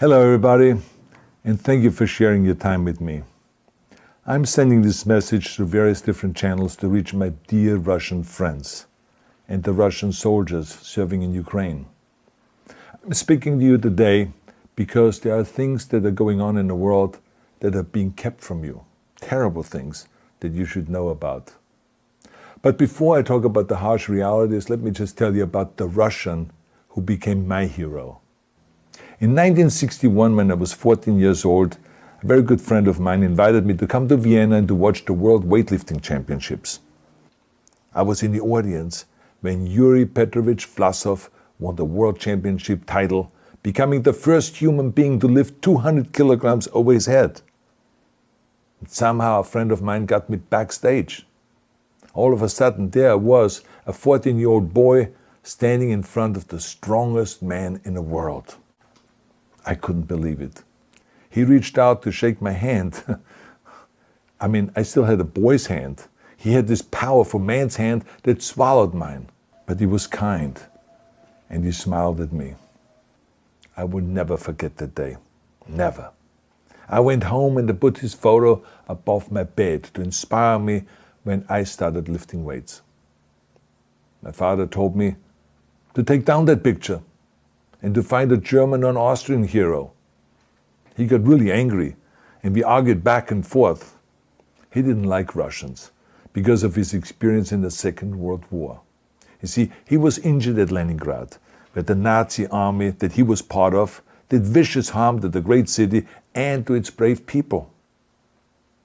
Hello everybody, and thank you for sharing your time with me. I'm sending this message through various different channels to reach my dear Russian friends and the Russian soldiers serving in Ukraine. I'm speaking to you today because there are things that are going on in the world that are being kept from you, terrible things that you should know about. But before I talk about the harsh realities, let me just tell you about the Russian who became my hero. In 1961, when I was 14 years old, a very good friend of mine invited me to come to Vienna and to watch the World Weightlifting Championships. I was in the audience when Yuri Petrovich Vlasov won the World Championship title, becoming the first human being to lift 200 kilograms over his head. And somehow a friend of mine got me backstage. All of a sudden there I was, a 14-year-old boy, standing in front of the strongest man in the world. I couldn't believe it. He reached out to shake my hand. I still had a boy's hand. He had this powerful man's hand that swallowed mine. But he was kind, and he smiled at me. I will never forget that day. Never. I went home and I put his photo above my bed to inspire me when I started lifting weights. My father told me to take down that picture and to find a German or an Austrian hero. He got really angry, and we argued back and forth. He didn't like Russians because of his experience in the Second World War. You see, he was injured at Leningrad, where the Nazi army that he was part of did vicious harm to the great city and to its brave people.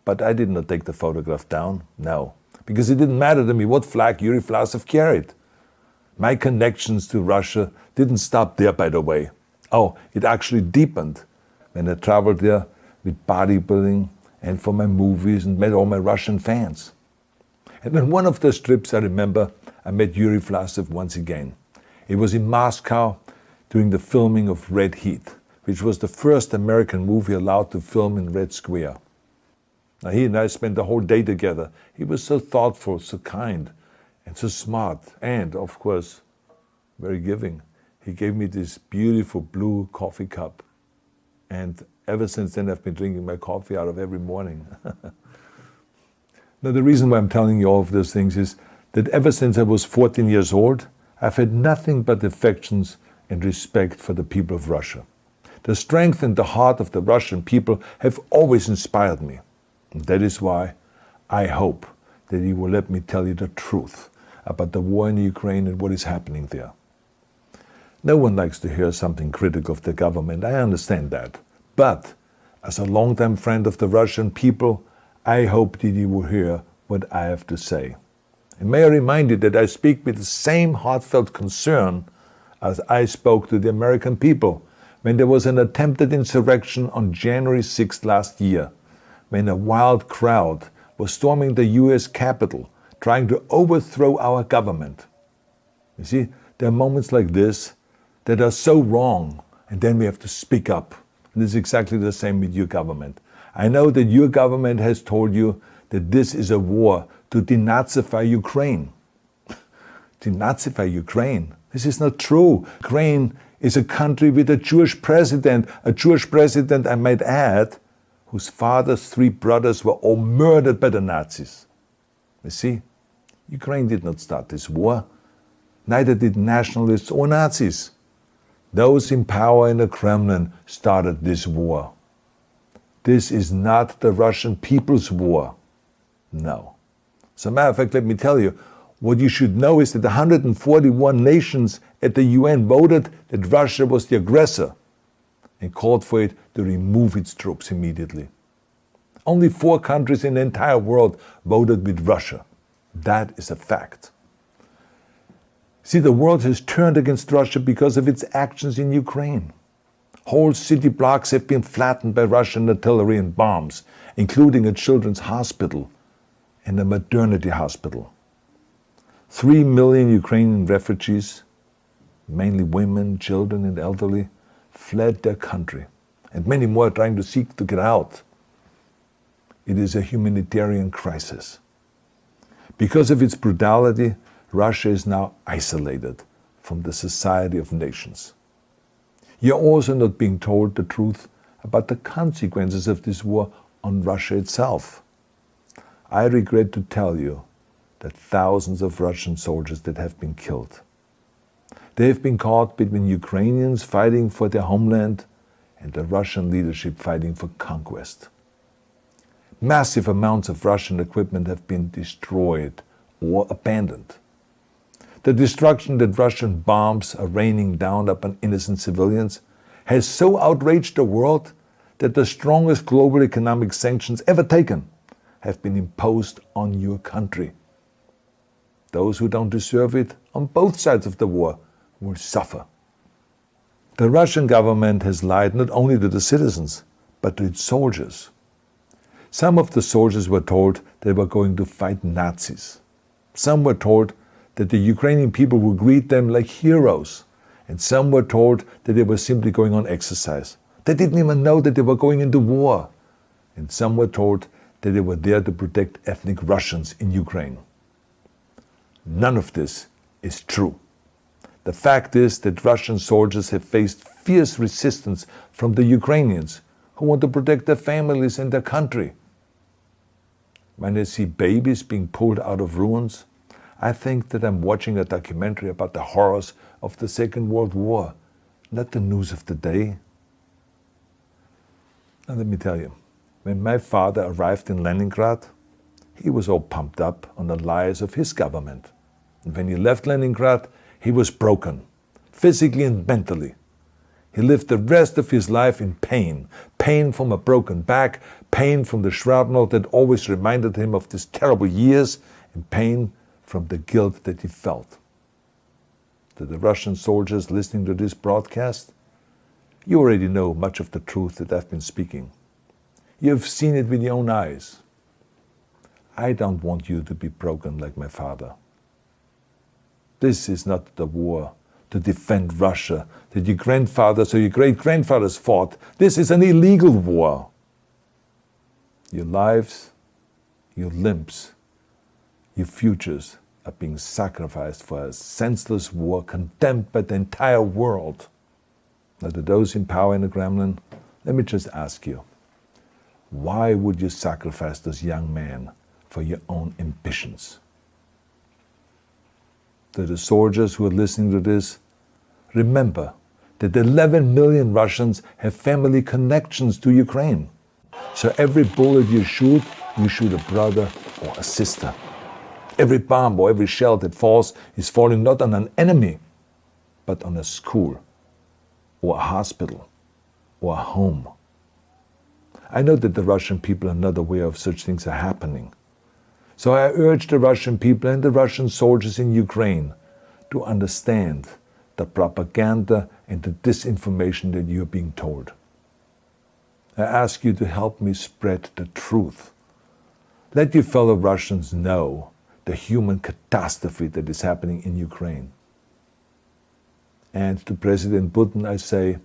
But I did not take the photograph down, no, because it didn't matter to me what flag Yuri Vlasov carried. My connections to Russia didn't stop there, by the way. Oh, it actually deepened when I traveled there with bodybuilding and for my movies and met all my Russian fans. And on one of those trips, I remember, I met Yuri Vlasov once again. It was in Moscow during the filming of Red Heat, which was the first American movie allowed to film in Red Square. Now, he and I spent the whole day together. He was so thoughtful, so kind, and so smart, and, of course, very giving. He gave me this beautiful blue coffee cup. And ever since then, I've been drinking my coffee out of every morning. Now, the reason why I'm telling you all of those things is that ever since I was 14 years old, I've had nothing but affections and respect for the people of Russia. The strength and the heart of the Russian people have always inspired me. And that is why I hope that you will let me tell you the truth about the war in Ukraine and what is happening there. No one likes to hear something critical of the government, I understand that. But as a longtime friend of the Russian people, I hope that you will hear what I have to say. And may I remind you that I speak with the same heartfelt concern as I spoke to the American people when there was an attempted insurrection on January 6th last year, when a wild crowd was storming the US Capitol, trying to overthrow our government. You see, there are moments like this that are so wrong, and then we have to speak up. And it's exactly the same with your government. I know that your government has told you that this is a war to denazify Ukraine. Denazify Ukraine? This is not true. Ukraine is a country with a Jewish president, I might add, whose father's 3 brothers were all murdered by the Nazis. You see, Ukraine did not start this war. Neither did nationalists or Nazis. Those in power in the Kremlin started this war. This is not the Russian people's war. No. As a matter of fact, let me tell you, what you should know is that 141 nations at the UN voted that Russia was the aggressor and called for it to remove its troops immediately. Only 4 countries in the entire world voted with Russia. That is a fact. See, the world has turned against Russia because of its actions in Ukraine. Whole city blocks have been flattened by Russian artillery and bombs, including a children's hospital and a maternity hospital. 3 million Ukrainian refugees, mainly women, children and elderly, fled their country, and many more are trying to seek to get out. It is a humanitarian crisis. Because of its brutality, Russia is now isolated from the society of nations. You're also not being told the truth about the consequences of this war on Russia itself. I regret to tell you that thousands of Russian soldiers that have been killed. They have been caught between Ukrainians fighting for their homeland and the Russian leadership fighting for conquest. Massive amounts of Russian equipment have been destroyed or abandoned. The destruction that Russian bombs are raining down upon innocent civilians has so outraged the world that the strongest global economic sanctions ever taken have been imposed on your country. Those who don't deserve it on both sides of the war will suffer. The Russian government has lied not only to the citizens, but to its soldiers. Some of the soldiers were told they were going to fight Nazis. Some were told that the Ukrainian people would greet them like heroes, and some were told that they were simply going on exercise. They didn't even know that they were going into war. And some were told that they were there to protect ethnic Russians in Ukraine. None of this is true. The fact is that Russian soldiers have faced fierce resistance from the Ukrainians who want to protect their families and their country. When I see babies being pulled out of ruins, I think that I'm watching a documentary about the horrors of the Second World War, not the news of the day. Now let me tell you, when my father arrived in Leningrad, he was all pumped up on the lies of his government. And when he left Leningrad, he was broken, physically and mentally. He lived the rest of his life in pain. Pain from a broken back, pain from the shrapnel that always reminded him of these terrible years, and pain from the guilt that he felt. To the Russian soldiers listening to this broadcast, you already know much of the truth that I've been speaking. You've seen it with your own eyes. I don't want you to be broken like my father. This is not the war to defend Russia that your grandfathers or your great-grandfathers fought. This is an illegal war. Your lives, your limbs, your futures are being sacrificed for a senseless war condemned by the entire world. Now, to those in power in the Kremlin, let me just ask you, why would you sacrifice those young men for your own ambitions? To the soldiers who are listening to this, remember that 11 million Russians have family connections to Ukraine. So every bullet you shoot a brother or a sister. Every bomb or every shell that falls is falling not on an enemy, but on a school, or a hospital, or a home. I know that the Russian people are not aware of such things are happening. So I urge the Russian people and the Russian soldiers in Ukraine to understand the propaganda and the disinformation that you are being told. I ask you to help me spread the truth. Let your fellow Russians know the human catastrophe that is happening in Ukraine. And to President Putin I say,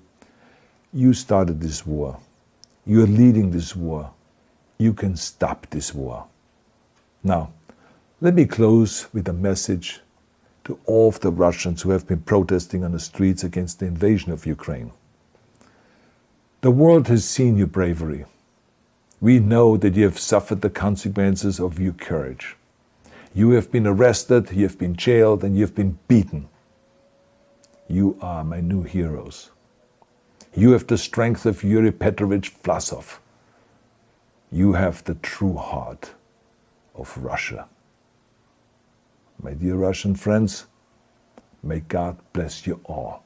you started this war. You are leading this war. You can stop this war. Now, let me close with a message to all of the Russians who have been protesting on the streets against the invasion of Ukraine. The world has seen your bravery. We know that you have suffered the consequences of your courage. You have been arrested, you have been jailed, and you have been beaten. You are my new heroes. You have the strength of Yuri Petrovich Vlasov. You have the true heart of Russia. My dear Russian friends, may God bless you all.